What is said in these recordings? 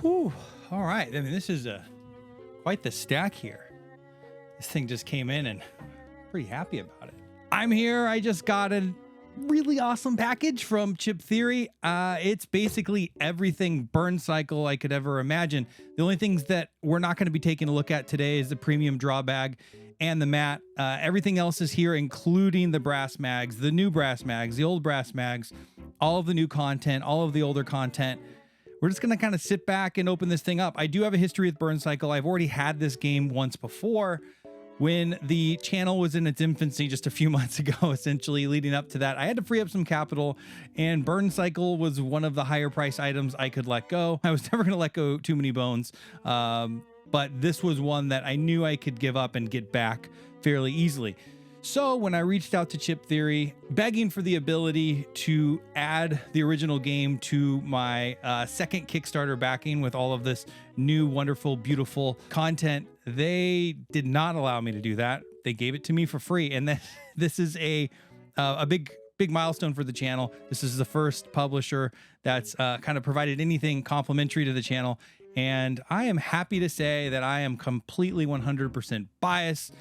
Whew. All right. I mean, this is quite the stack here. This thing just came in and pretty happy about it. I'm here. I just got a really awesome package from Chip Theory. It's basically everything Burncycle I could ever imagine. The only things that we're not going to be taking a look at today is the premium draw bag and the mat. Everything else is here, including the brass mags, the new brass mags, the old brass mags, all of the new content, all of the older content. We're just going to kind of sit back and open this thing up. I do have a history with Burncycle. I've already had this game once before when the channel was in its infancy just a few months ago, essentially leading up to that. I had to free up some capital, and Burncycle was one of the higher price items I could let go. I was never going to let go too many bones, but this was one that I knew I could give up and get back fairly easily. So when I reached out to Chip Theory, begging for the ability to add the original game to my second Kickstarter backing with all of this new, wonderful, beautiful content, they did not allow me to do that. They gave it to me for free. And this is a big milestone for the channel. This is the first publisher that's kind of provided anything complimentary to the channel. And I am happy to say that I am completely 100% biased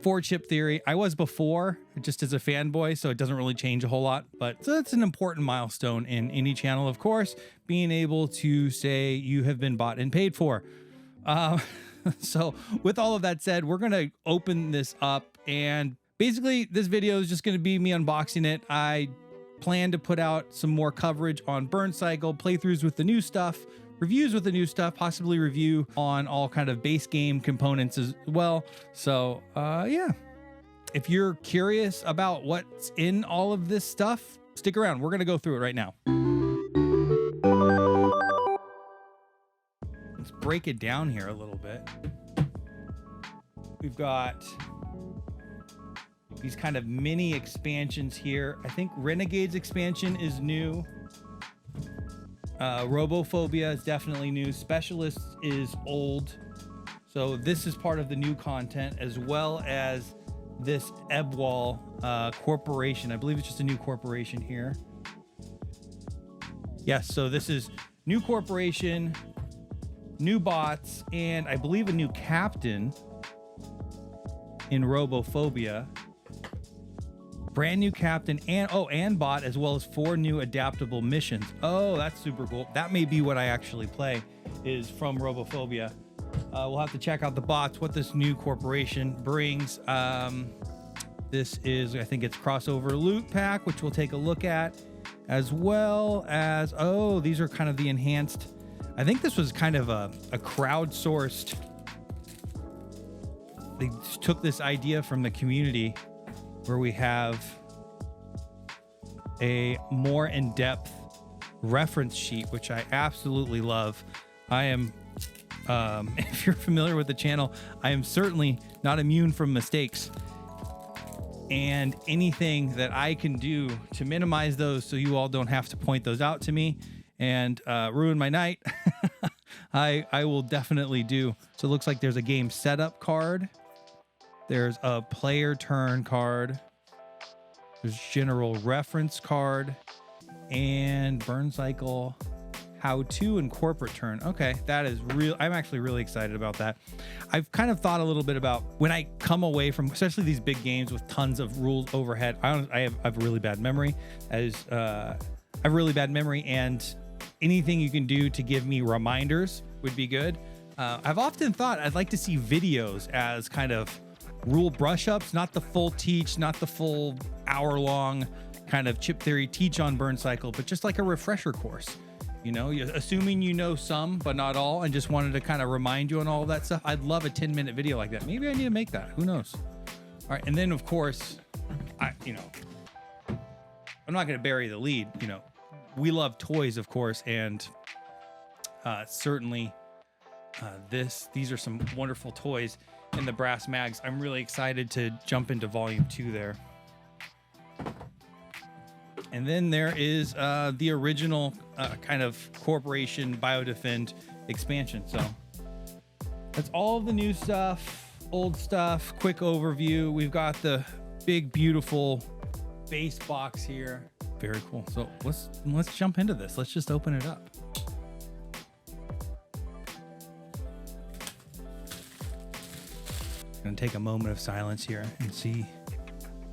for Chip Theory. I was before, just as a fanboy, so it doesn't really change a whole lot, but so that's an important milestone in any channel, of course, being able to say you have been bought and paid for. So with all of that said, we're going to open this up, and basically this video is just going to be me unboxing it. I plan to put out some more coverage on Burncycle, playthroughs with the new stuff, reviews with the new stuff, possibly review on all kind of base game components as well. So yeah, if you're curious about what's in all of this stuff, stick around. We're gonna go through it right now. Let's break it down here a little bit. We've got these kind of mini expansions here. I think Renegade's expansion is new. Robophobia is definitely new. Specialists is old. So this is part of the new content, as well as this Ebwall Corporation. I believe it's just a new corporation here. Yes, so this is new corporation, new bots, and I believe a new captain in Robophobia. Brand new captain and bot, as well as 4 new adaptable missions. Oh, that's super cool. That may be what I actually play, is from Robophobia. We'll have to check out the bots, what this new corporation brings. This is, I think it's crossover loot pack, which we'll take a look at, as well as, oh, these are kind of the enhanced. I think this was kind of a crowdsourced. They took this idea from the community, where we have a more in-depth reference sheet, which I absolutely love. I am, if you're familiar with the channel, I am certainly not immune from mistakes. And anything that I can do to minimize those so you all don't have to point those out to me and ruin my night, I will definitely do. So it looks like there's a game setup card. There's a player turn card. There's general reference card and Burncycle how-to and corporate turn. Okay, that is real. I'm actually really excited about that. I've kind of thought a little bit about when I come away from, especially these big games with tons of rules overhead. I have really bad memory, and anything you can do to give me reminders would be good. I've often thought I'd like to see videos as kind of rule brush-ups, not the full teach, not the full hour-long kind of Chip Theory teach on Burncycle, but just like a refresher course. You know, assuming you know some, but not all, and just wanted to kind of remind you on all of that stuff. I'd love a 10-minute video like that. Maybe I need to make that. Who knows? All right, and then of course, I'm not going to bury the lead. You know, we love toys, of course, and certainly these are some wonderful toys in the brass mags. I'm really excited to jump into volume 2 there. And then there is the original kind of corporation biodefend expansion. So that's all of the new stuff, old stuff, quick overview. We've got the big, beautiful base box here. Very cool. So let's jump into this. Let's just open it up. take a moment of silence here and see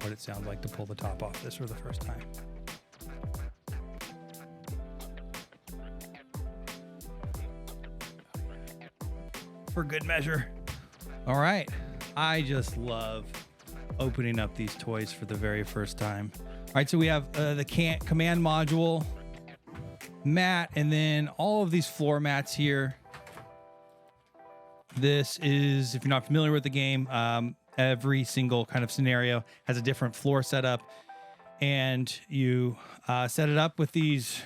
what it sounds like to pull the top off this for the first time. For good measure. All right. I just love opening up these toys for the very first time. All right, so we have the command module, mat, and then all of these floor mats here. This is, if you're not familiar with the game, every single kind of scenario has a different floor setup, and you set it up with these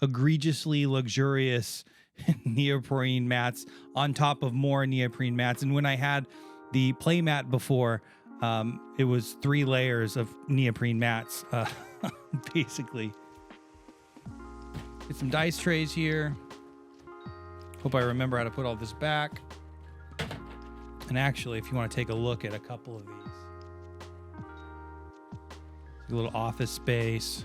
egregiously luxurious neoprene mats on top of more neoprene mats. And when I had the play mat before, it was 3 layers of neoprene mats, basically. Get some dice trays here. Hope I remember how to put all this back. And actually, if you want to take a look at a couple of these, a little office space,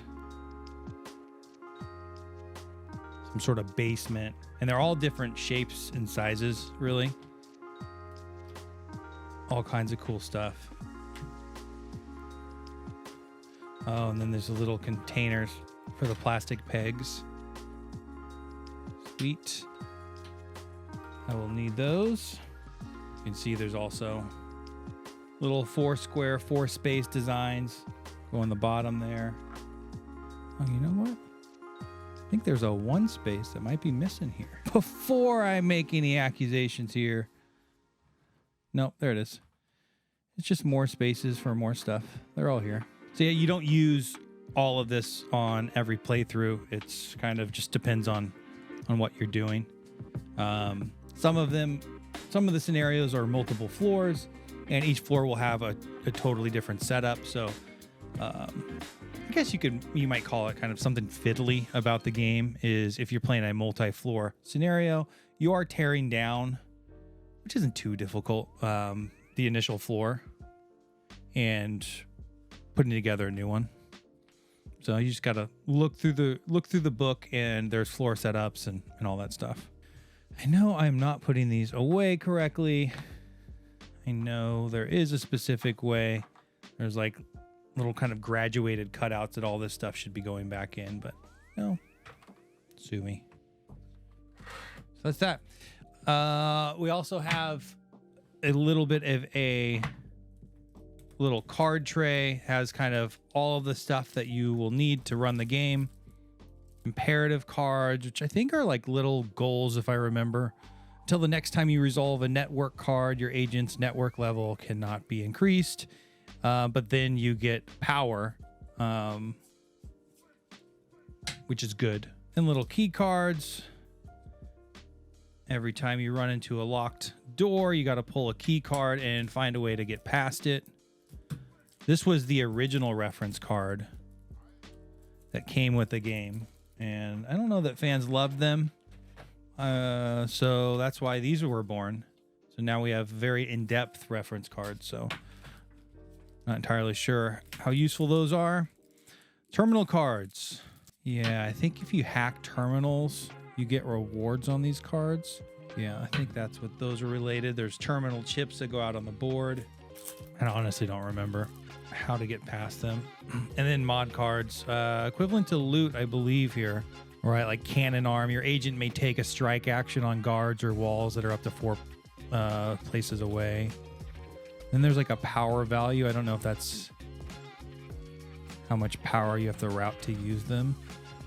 some sort of basement, and they're all different shapes and sizes, really. All kinds of cool stuff. Oh, and then there's the little containers for the plastic pegs. Sweet. I will need those. You can see there's also little 4 square, 4 space designs go on the bottom there. Oh, you know what? I think there's a 1 space that might be missing here. Before I make any accusations here. Nope, there it is. It's just more spaces for more stuff. They're all here. So yeah, you don't use all of this on every playthrough. It's kind of just depends on what you're doing. Some of the scenarios are multiple floors, and each floor will have a totally different setup. So I guess you might call it kind of something fiddly about the game is if you're playing a multi-floor scenario, you are tearing down, which isn't too difficult, the initial floor and putting together a new one. So you just gotta look through the book, and there's floor setups and all that stuff. I know I'm not putting these away correctly. I know there is a specific way. There's like little kind of graduated cutouts that all this stuff should be going back in, but no, sue me. So that's that. We also have a little bit of a little card tray, has kind of all of the stuff that you will need to run the game. Imperative cards, which I think are like little goals, if I remember. Until the next time you resolve a network card, your agent's network level cannot be increased. But then you get power, which is good. And little key cards. Every time you run into a locked door, you got to pull a key card and find a way to get past it. This was the original reference card that came with the game, and I don't know that fans loved them. So that's why these were born. So now we have very in-depth reference cards. So not entirely sure how useful those are. Terminal cards. Yeah, I think if you hack terminals, you get rewards on these cards. Yeah, I think that's what those are related. There's terminal chips that go out on the board. I honestly don't remember how to get past them. And then mod cards, equivalent to loot, I believe here. Right, like cannon arm. Your agent may take a strike action on guards or walls that are up to 4 places away. Then there's like a power value. I don't know if that's how much power you have to route to use them.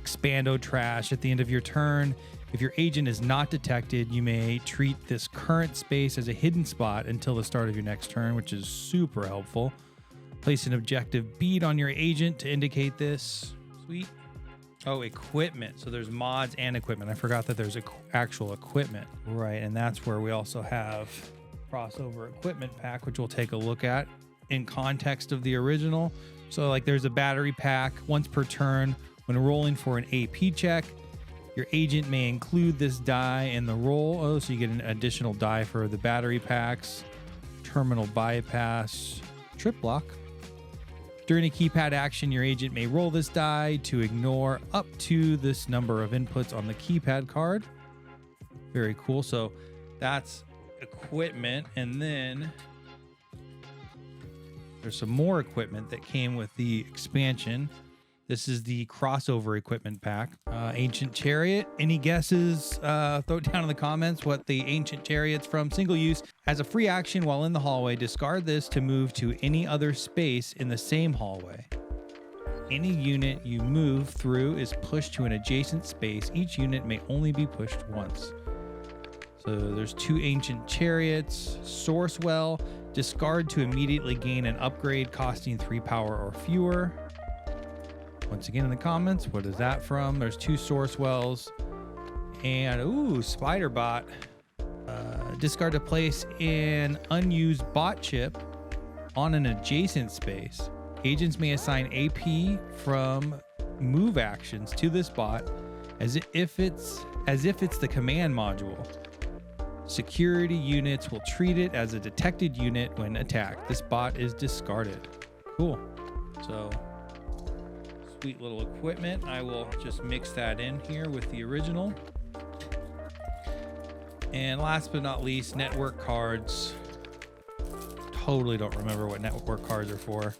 Expando trash at the end of your turn. If your agent is not detected, you may treat this current space as a hidden spot until the start of your next turn, which is super helpful. Place an objective bead on your agent to indicate this. Sweet. Oh, equipment. So there's mods and equipment. I forgot that there's actual equipment. Right, and that's where we also have crossover equipment pack, which we'll take a look at in context of the original. So like there's a battery pack once per turn. When rolling for an AP check, your agent may include this die in the roll. Oh, so you get an additional die for the battery packs. Terminal bypass, trip block. During a keypad action, your agent may roll this die to ignore up to this number of inputs on the keypad card. Very cool. So that's equipment. And then there's some more equipment that came with the expansion. This is the crossover equipment pack. Ancient Chariot. Any guesses? Throw it down in the comments what the Ancient Chariot's from. Single use. Has a free action while in the hallway. Discard this to move to any other space in the same hallway. Any unit you move through is pushed to an adjacent space. Each unit may only be pushed once. So there's 2 Ancient Chariots. Source Well. Discard to immediately gain an upgrade costing 3 power or fewer. Once again in the comments, what is that from? There's 2 Source Wells. And, ooh, Spider Bot. Discard to place an unused bot chip on an adjacent space. Agents may assign AP from move actions to this bot as if it's the command module. Security units will treat it as a detected unit when attacked. This bot is discarded. Cool. So, sweet little equipment. I will just mix that in here with the original. And last but not least, network cards. Totally don't remember what network cards are for.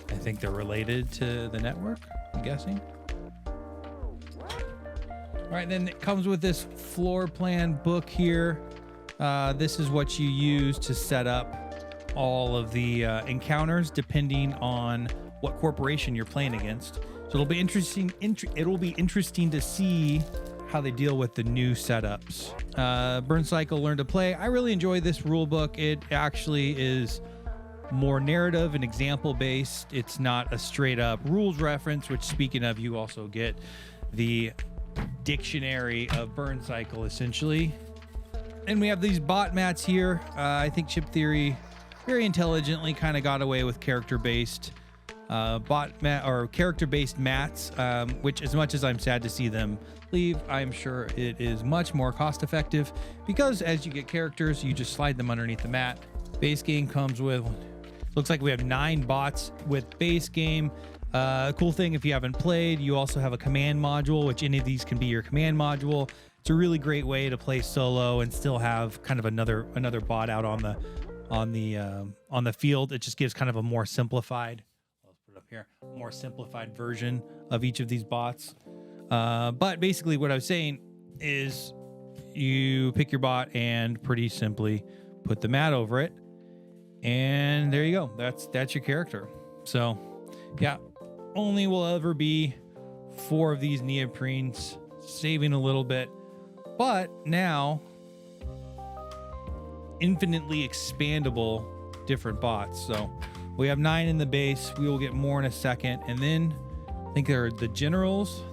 I think they're related to the network, I'm guessing. All right, then it comes with this floor plan book here. This is what you use to set up all of the encounters depending on what corporation you're playing against. So it'll be interesting. It'll be interesting to see how they deal with the new setups. Burncycle Learn to Play. I really enjoy this rule book. It actually is more narrative and example based. It's not a straight up rules reference, which speaking of, you also get the dictionary of Burncycle essentially. And we have these bot mats here. I think Chip Theory very intelligently kind of got away with character-based bot mat or character-based mats, which as much as I'm sad to see them leave, I'm sure it is much more cost-effective because as you get characters, you just slide them underneath the mat. Base game comes with, looks like we have 9 bots with base game. Cool thing, if you haven't played, you also have a command module, which any of these can be your command module. It's a really great way to play solo and still have kind of another bot out on the field. It just gives kind of a more simplified, let's put it up here, more simplified version of each of these bots. But basically what I was saying is you pick your bot and pretty simply put the mat over it. And there you go. That's your character. So yeah, only will ever be 4 of these neoprenes, saving a little bit, but now infinitely expandable different bots. So we have 9 in the base. We will get more in a second. And then I think there are the generals.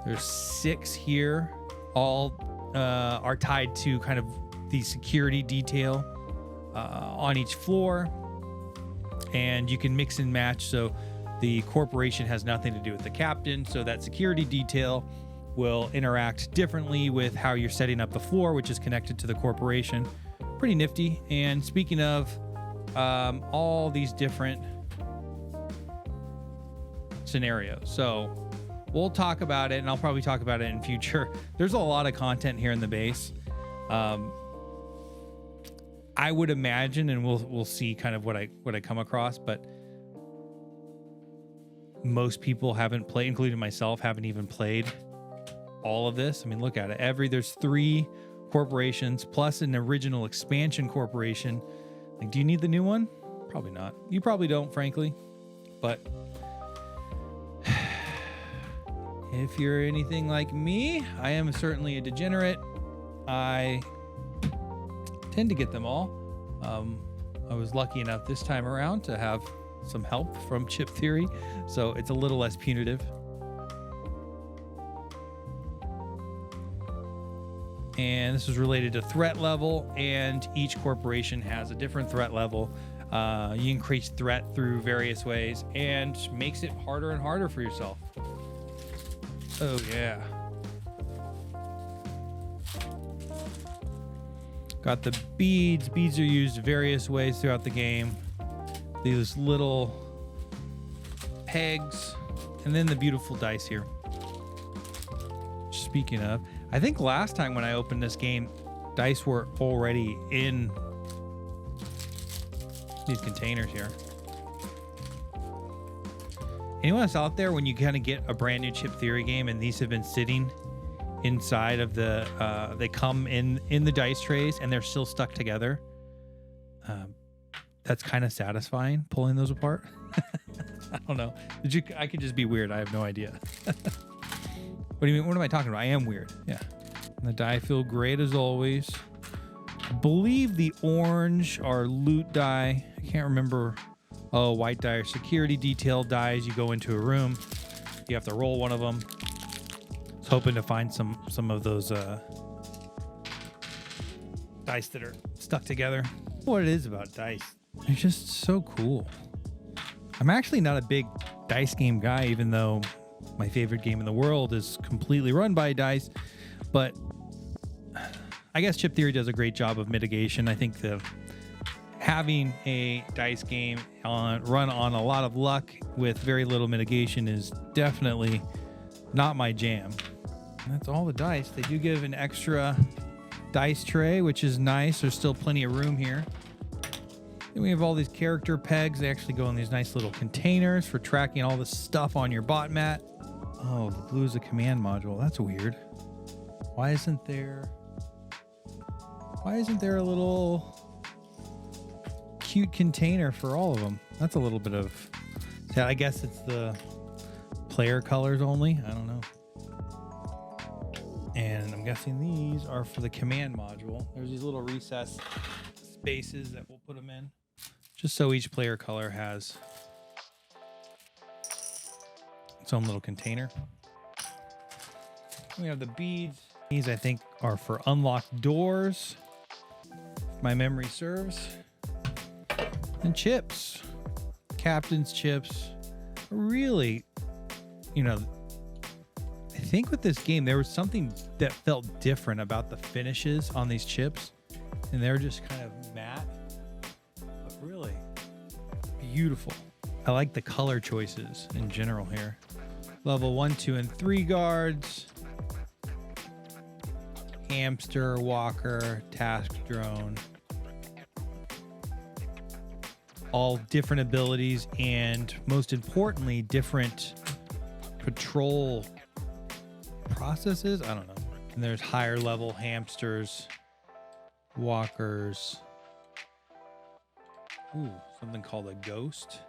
There's 6 here. All are tied to kind of the security detail on each floor. And you can mix and match. So the corporation has nothing to do with the captain. So that security detail will interact differently with how you're setting up the floor, which is connected to the corporation. Pretty nifty. And speaking of all these different scenarios. So we'll talk about it, and I'll probably talk about it in future. There's a lot of content here in the base. I would imagine, and we'll see kind of what I come across, but most people haven't played, including myself, haven't even played all of this. I mean, look at it. There's 3 corporations plus an original expansion corporation. Like, do you need the new one? Probably not. You probably don't, frankly. But if you're anything like me, I am certainly a degenerate. I tend to get them all. I was lucky enough this time around to have some help from Chip Theory, so it's a little less punitive. And this is related to threat level, and each corporation has a different threat level. You increase threat through various ways and makes it harder and harder for yourself. Oh yeah. Got the beads. Beads are used various ways throughout the game. These little pegs, and then the beautiful dice here. Speaking of, I think last time when I opened this game, dice were already in these containers here. Anyone else out there, when you kind of get a brand new Chip Theory game and these have been sitting inside of the, they come in the dice trays and they're still stuck together. That's kind of satisfying, pulling those apart. I don't know. I could just be weird. I have no idea. What do you mean? What am I talking about? I am weird. Yeah. And the die feel great as always. I believe the orange are loot die. I can't remember. Oh, white die are security detail dies. You go into a room. You have to roll one of them. I was hoping to find some of those dice that are stuck together. What it is about dice. They're just so cool. I'm actually not a big dice game guy, even though my favorite game in the world is completely run by dice. But I guess Chip Theory does a great job of mitigation. I think having a dice game run on a lot of luck with very little mitigation is definitely not my jam. And that's all the dice. They do give an extra dice tray, which is nice. There's still plenty of room here. Then we have all these character pegs. They actually go in these nice little containers for tracking all the stuff on your bot mat. Oh, the blue is a command module. That's weird. Why isn't there a little cute container for all of them? That's a little bit of, I guess it's the player colors only. I don't know. And I'm guessing these are for the command module. There's these little recessed spaces that we'll put them in, just so each player color has its own little container. We have the beads. These, I think, are for unlocked doors, if my memory serves. And chips. Captain's chips. Really, I think with this game, there was something that felt different about the finishes on these chips. And they're just kind of matte, but really beautiful. I like the color choices in general here. Level 1, 2, and 3 guards. Hamster, walker, task drone. All different abilities and, most importantly, different patrol processes. I don't know. And there's higher level hamsters, walkers. Ooh, something called a ghost.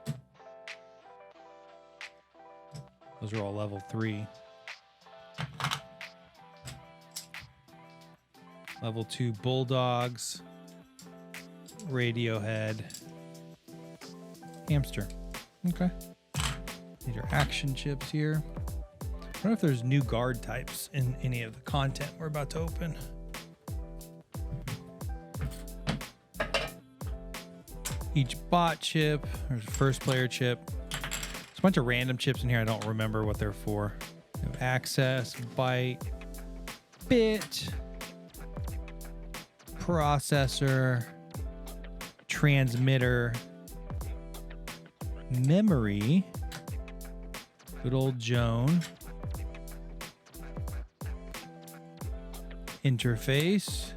Those are all level 3. Level 2 bulldogs, Radiohead, hamster. Okay. These are action chips here. I wonder if there's new guard types in any of the content we're about to open. Each bot chip, there's a first player chip. There's a bunch of random chips in here. I don't remember what they're for. We have access, byte, bit, processor, transmitter, memory, good old Joan, interface,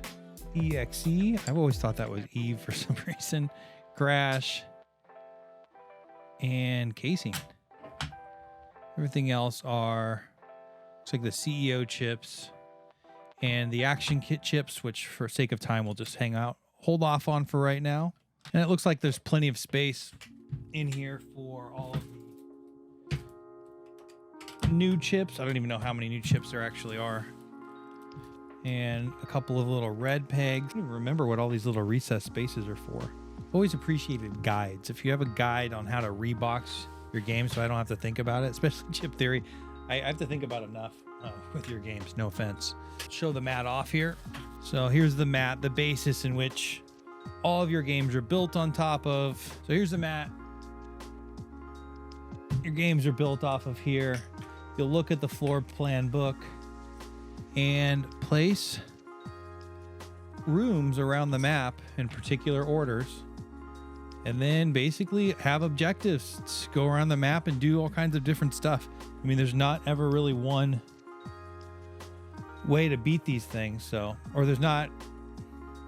EXE. I've always thought that was Eve for some reason. Crash, and casing. Everything else looks like the CEO chips and the action kit chips, which for sake of time we'll just hold off on for right now. And it looks like there's plenty of space in here for all of the new chips. I don't even know how many new chips there actually are. And a couple of little red pegs. I don't even remember what all these little recessed spaces are for. Always appreciated guides. If you have a guide on how to rebox your game so I don't have to think about it, especially Chip Theory, I have to think about enough with your games, no offense. Show the mat off here. So here's the mat, the basis in which all of your games are built on top of. So here's the mat. Your games are built off of here. You'll look at the floor plan book and place rooms around the map in particular orders. And then basically have objectives to go around the map and do all kinds of different stuff. I mean, there's not ever really one way to beat these things. Or there's not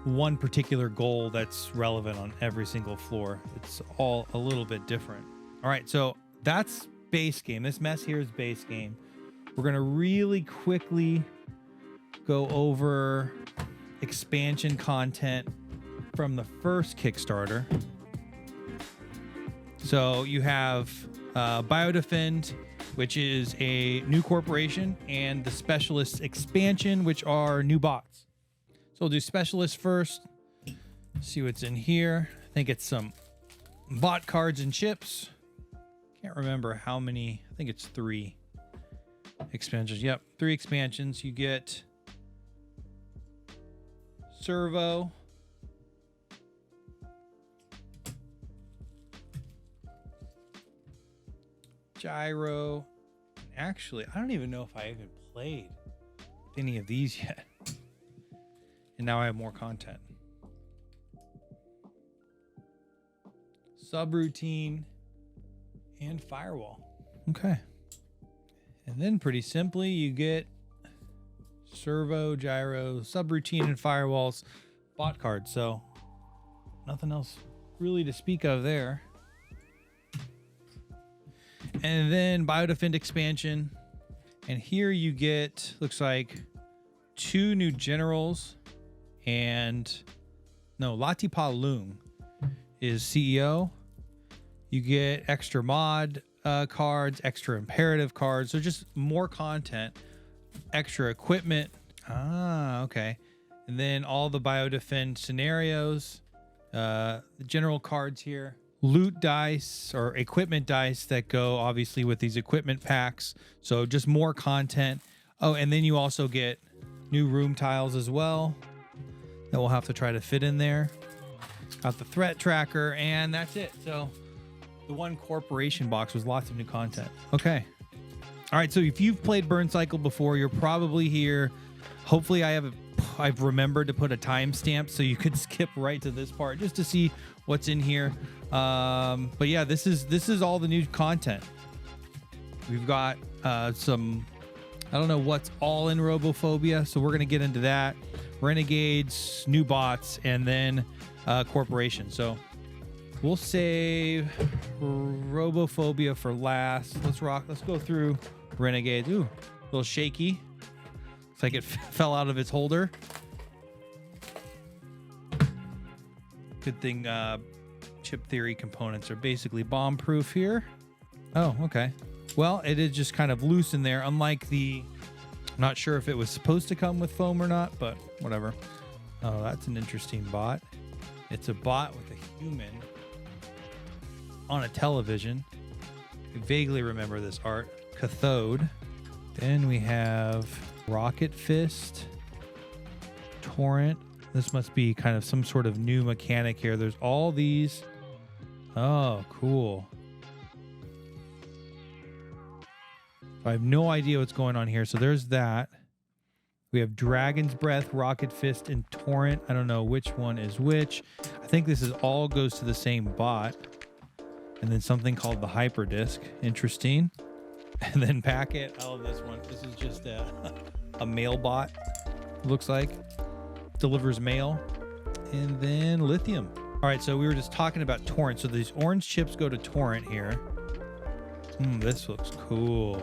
one particular goal that's relevant on every single floor. It's all a little bit different. All right, so that's base game. This mess here is base game. We're gonna really quickly go over expansion content from the first Kickstarter. So you have Biodefend, which is a new corporation, and the Specialist expansion, which are new bots. So we'll do Specialist first. See what's in here. I think it's some bot cards and chips. Can't remember how many. I think it's 3 expansions. Yep, 3 expansions. You get Servo, Gyro. Actually, I don't even know if I even played any of these yet. And now I have more content. Subroutine and Firewall. Okay. And then pretty simply you get Servo, Gyro, Subroutine, and Firewalls bot cards. So nothing else really to speak of there. And then Biodefend expansion. And here you get, looks like 2 new generals and no, Latipa Loom is CEO. You get extra mod cards, extra imperative cards. So just more content, extra equipment. Ah, okay. And then all the Biodefend scenarios, the general cards here, loot dice or equipment dice that go obviously with these equipment packs. So just more content. Oh, and then you also get new room tiles as well that we'll have to try to fit in there. Got the threat tracker, and that's it. So the one corporation box was lots of new content. Okay. All right. So if you've played Burncycle before, you're probably here. Hopefully I've remembered to put a timestamp so you could skip right to this part just to see what's in here. But yeah, this is all the new content. We've got some, I don't know what's all in Robophobia, so we're gonna get into that. Renegades, new bots, and then corporation. So we'll save Robophobia for last. Let's go through Renegades. Ooh, a little shaky. Looks like it fell out of its holder. Good thing chip theory components are basically bomb proof here. Oh, okay. Well, it is just kind of loose in there, unlike the, I'm not sure if it was supposed to come with foam or not, but whatever. Oh, that's an interesting bot. It's a bot with a human on a television. I vaguely remember this art. Cathode. Then we have Rocket Fist. Torrent. This must be kind of some sort of new mechanic here. There's all these. Oh, cool. I have no idea what's going on here. So there's that. We have Dragon's Breath, Rocket Fist, and Torrent. I don't know which one is which. I think this is all goes to the same bot. And then something called the Hyperdisc. Interesting. And then Packet. I love this one. This is just a mail bot. Looks like. Delivers mail. And then Lithium. All right, so we were just talking about Torrent. So these orange chips go to Torrent here. This looks cool.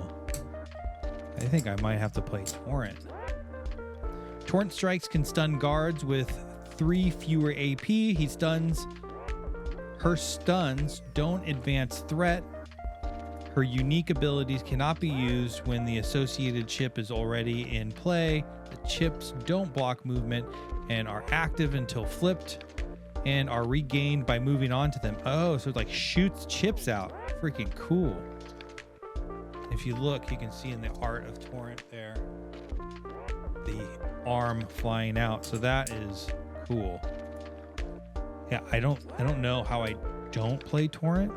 I think I might have to play Torrent. Torrent strikes can stun guards with 3 fewer AP. He stuns. Her stuns don't advance threat. Her unique abilities cannot be used when the associated chip is already in play. The chips don't block movement and are active until flipped and are regained by moving on to them. Oh, so it like shoots chips out. Freaking cool. If you look, you can see in the art of Torrent there, the arm flying out. So that is cool. Yeah, I don't know how I don't play Torrent.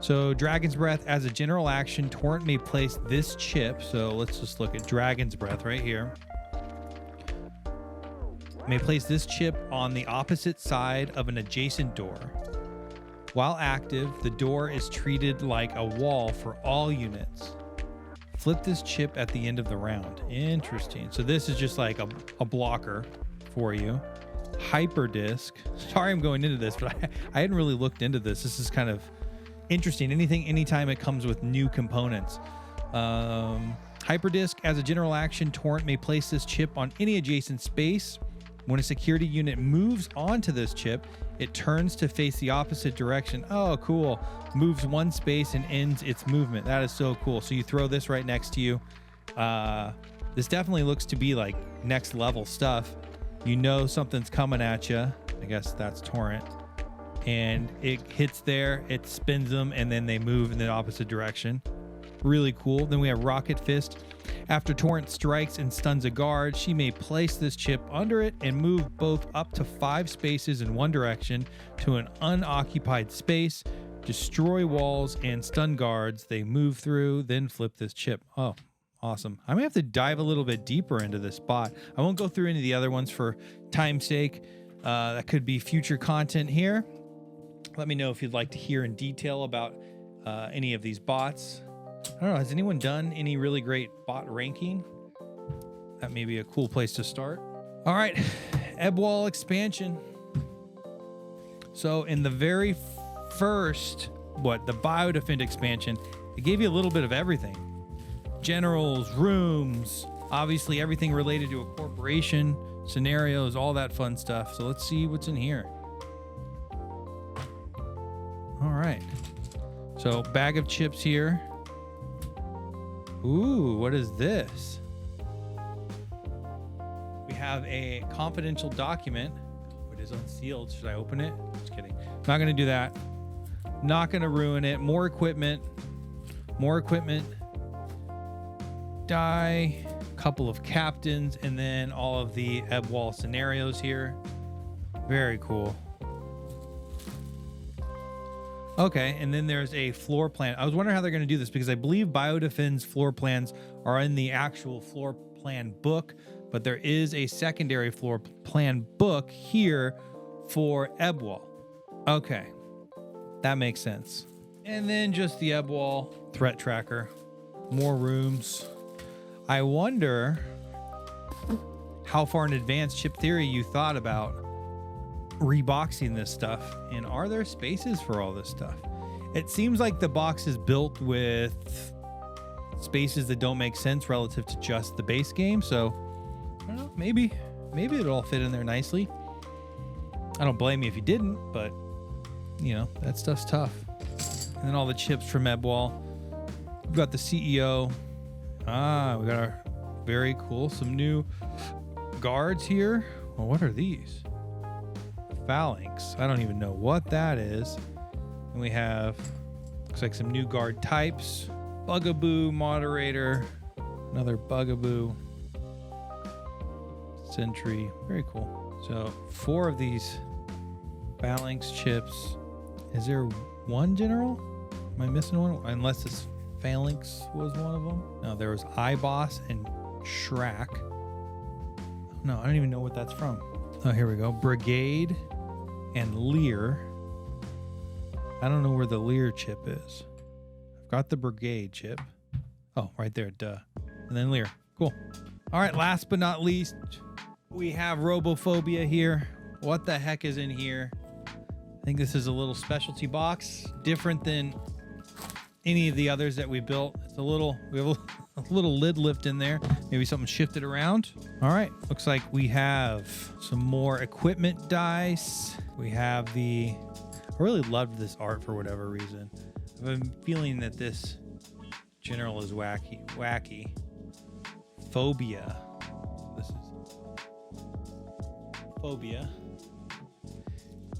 So Dragon's Breath, as a general action, Torrent may place this chip. So let's just look at Dragon's Breath right here. May place this chip on the opposite side of an adjacent door. While active, the door is treated like a wall for all units. Flip this chip at the end of the round. Interesting. So this is just like a blocker for you. hyper disk. Sorry I'm going into this, but I hadn't really looked into this. This is kind of interesting. Anytime it comes with new components. Hyperdisk, as a general action, Torrent may place this chip on any adjacent space. When a security unit moves onto this chip, it turns to face the opposite direction. Oh, cool. Moves one space and ends its movement. That is so cool. So you throw this right next to you. This definitely looks to be like next level stuff. You know something's coming at you. I guess that's Torrent. And it hits there, it spins them, and then they move in the opposite direction. Really cool. Then we have Rocket Fist. After Torrent strikes and stuns a guard, she may place this chip under it and move both up to 5 spaces in one direction to an unoccupied space, destroy walls and stun guards they move through, then flip this chip. Oh, awesome. I may have to dive a little bit deeper into this bot. I won't go through any of the other ones for time's sake. That could be future content here. Let me know if you'd like to hear in detail about any of these bots. I don't know, has anyone done any really great bot ranking? That may be a cool place to start. All right, Ebwall expansion. So in the very first, the Biodefend expansion, it gave you a little bit of everything. Generals, rooms, obviously everything related to a corporation, scenarios, all that fun stuff. So let's see what's in here. All right. So bag of chips here. Ooh, what is this? We have a confidential document. It is unsealed. Should I open it? Just kidding. Not going to do that. Not going to ruin it. More equipment. More equipment. Die. Couple of captains. And then all of the Ebwall scenarios here. Very cool. Okay, and then there's a floor plan. I was wondering how they're going to do this because I believe Biodefend's floor plans are in the actual floor plan book, but there is a secondary floor plan book here for Ebwall. Okay, that makes sense. And then just the Ebwall threat tracker. More rooms. I wonder how far in advance, Chip Theory, you thought about reboxing this stuff, and are there spaces for all this stuff? It seems like the box is built with spaces that don't make sense relative to just the base game, so I don't know, maybe it'll all fit in there nicely. I don't blame you if you didn't, but you know, that stuff's tough. And then all the chips from Ebwall. We've got the CEO. We got our very cool, some new guards here. Well, what are these? Phalanx. I don't even know what that is. And we have, looks like some new guard types. Bugaboo, moderator, another Bugaboo, Sentry. Very cool. So 4 of these Phalanx chips. Is there one general? Am I missing one? Unless this Phalanx was one of them. No, there was iBoss and Shrak. No, I don't even know what that's from. Oh, here we go. Brigade and Lear. I don't know where the Lear chip is. I've got the Brigade chip. Oh, right there. Duh. And then Lear. Cool. All right. Last but not least, we have Robophobia here. What the heck is in here? I think this is a little specialty box, different than any of the others that we built. It's we have a little lid lift in there. Maybe something shifted around. All right. Looks like we have some more equipment dice. We have I really loved this art for whatever reason. I've been feeling that this general is wacky. Phobia. This is Phobia.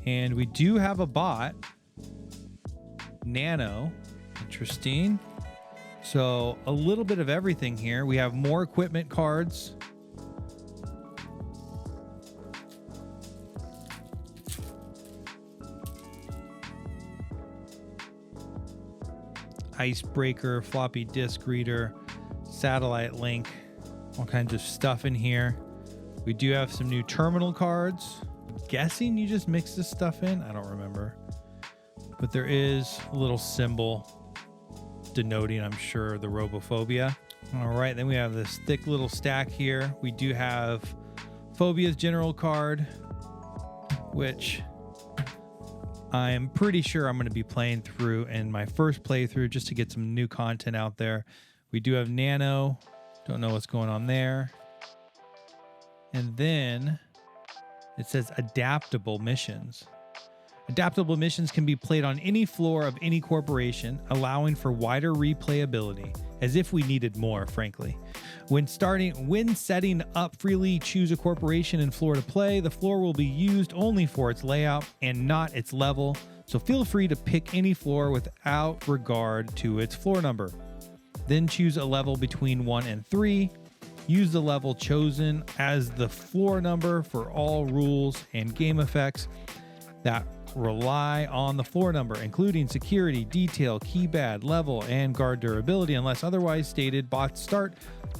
And we do have a bot. Nano. Interesting. So a little bit of everything here. We have more equipment cards. Icebreaker, floppy disk reader, satellite link, all kinds of stuff in here. We do have some new terminal cards. I'm guessing you just mix this stuff in. I don't remember. But there is a little symbol denoting, I'm sure, the Robophobia. All right, then we have this thick little stack here. We do have Phobia's general card. which I'm pretty sure I'm going to be playing through in my first playthrough just to get some new content out there. We do have Nano. Don't know what's going on there. And then it says adaptable missions. Adaptable missions can be played on any floor of any corporation, allowing for wider replayability, as if we needed more, frankly. When setting up, freely choose a corporation and floor to play. The floor will be used only for its layout and not its level, so feel free to pick any floor without regard to its floor number. Then choose a level between 1 and 3. Use the level chosen as the floor number for all rules and game effects that rely on the floor number, including security, detail, keypad, level, and guard durability. Unless otherwise stated, bots start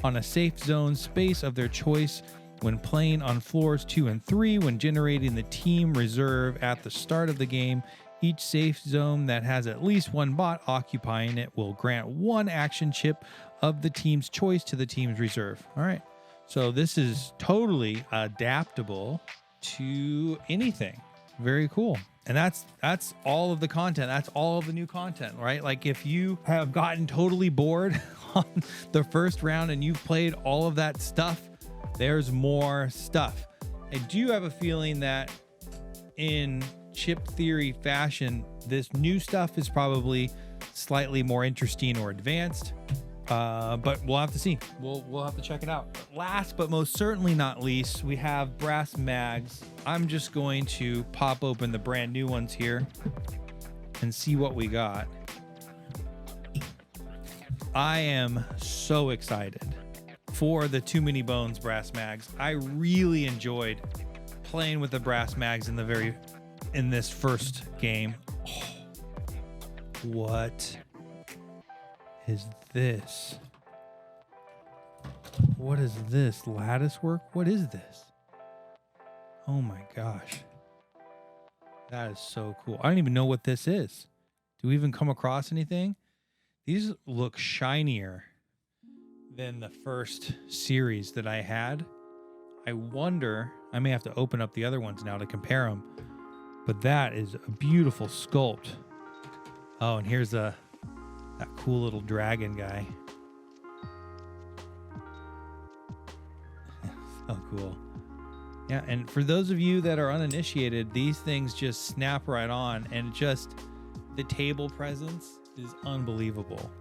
on a safe zone space of their choice when playing on floors 2 and 3. When generating the team reserve at the start of the game, each safe zone that has at least one bot occupying it will grant one action chip of the team's choice to the team's reserve. All right, so this is totally adaptable to anything. Very cool. And that's all of the content. That's all of the new content, right? Like if you have gotten totally bored on the first round and you've played all of that stuff, there's more stuff. I do have a feeling that in chip theory fashion, this new stuff is probably slightly more interesting or advanced. But we'll have to see. We'll have to check it out. Last but most certainly not least, we have brass mags. I'm just going to pop open the brand new ones here and see what we got. I am so excited for the Too Many Bones brass mags. I really enjoyed playing with the brass mags in this first game. Oh, what is this? What is this? Lattice work? What is this? Oh my gosh. That is so cool. I don't even know what this is. Do we even come across anything? These look shinier than the first series that I had. I wonder, I may have to open up the other ones now to compare them. But that is a beautiful sculpt. Oh, and here's that cool little dragon guy. So cool. Yeah, and for those of you that are uninitiated, these things just snap right on, and just the table presence is unbelievable.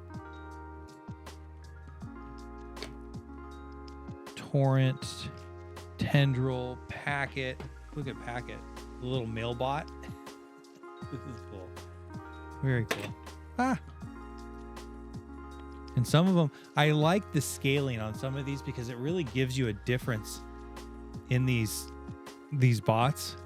Torrent, Tendril, Packet. Look at Packet, the little mail bot. This is cool. Very cool. Ah. And some of them, I like the scaling on some of these because it really gives you a difference in these bots.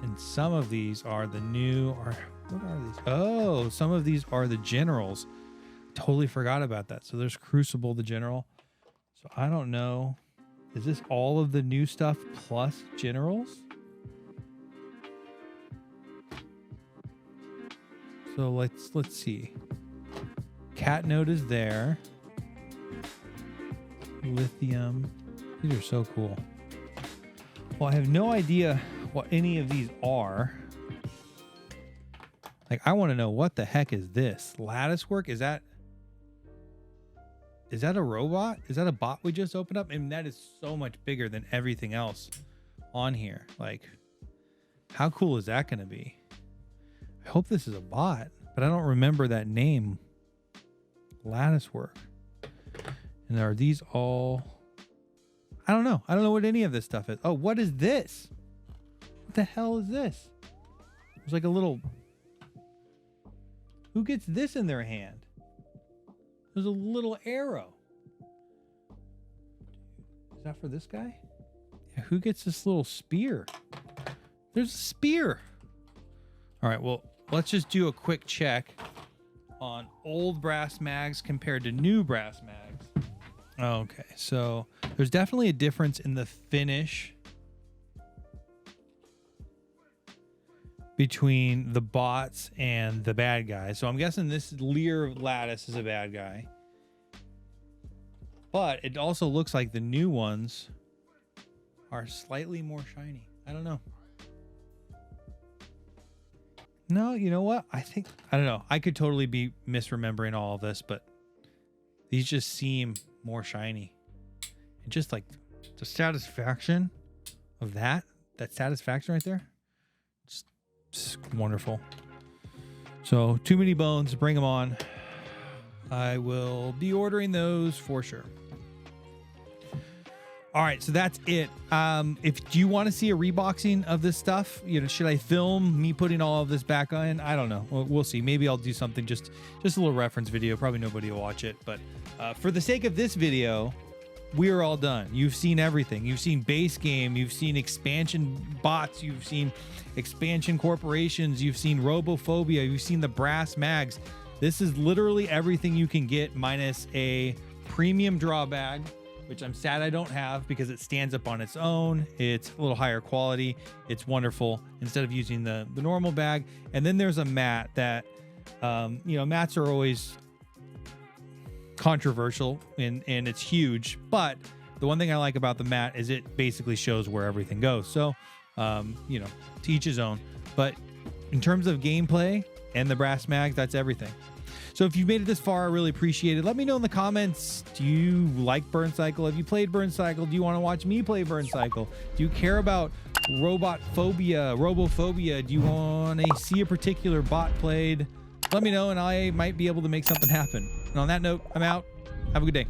And some of these are the new, or what are these? Oh, some of these are the generals. Totally forgot about that. So there's Crucible, the general. So I don't know. Is this all of the new stuff plus generals? So let's see. Cat Note is there. Lithium. These are so cool. Well, I have no idea what any of these are. Like, I want to know, what the heck is this? Lattice work? Is that a robot? Is that a bot we just opened up? And that is so much bigger than everything else on here. Like, how cool is that going to be? I hope this is a bot, but I don't remember that name. Lattice work. And are these all... I don't know. I don't know what any of this stuff is. Oh, what is this? What the hell is this? There's like a little... Who gets this in their hand? There's a little arrow. Is that for this guy? Yeah, who gets this little spear? There's a spear. All right, well, let's just do a quick check on old brass mags compared to new brass mags. Okay, so there's definitely a difference in the finish between the bots and the bad guys. So I'm guessing this Lear Lattice is a bad guy. But it also looks like the new ones are slightly more shiny. I don't know. No, you know what? I don't know. I could totally be misremembering all of this, but these just seem more shiny. And just like the satisfaction of that satisfaction right there, just wonderful. So too many bones, bring them on. I will be ordering those for sure. All right, so that's it. If you want to see a reboxing of this stuff, you know, should I film me putting all of this back on? I don't know. We'll see. Maybe I'll do something, just a little reference video. Probably nobody will watch it, but for the sake of this video, we are all done. You've seen everything. You've seen base game. You've seen expansion bots. You've seen expansion corporations. You've seen Robophobia. You've seen the brass mags. This is literally everything you can get minus a premium draw bag, which I'm sad I don't have because it stands up on its own. It's a little higher quality. It's wonderful instead of using the normal bag. And then there's a mat that, you know, mats are always controversial and it's huge. But the one thing I like about the mat is it basically shows where everything goes. So, you know, to each his own. But in terms of gameplay and the brass mags, that's everything. So if you've made it this far, I really appreciate it. Let me know in the comments, do you like Burncycle? Have you played Burncycle? Do you want to watch me play Burncycle? Do you care about Robophobia? Do you want to see a particular bot played? Let me know and I might be able to make something happen. And on that note, I'm out. Have a good day.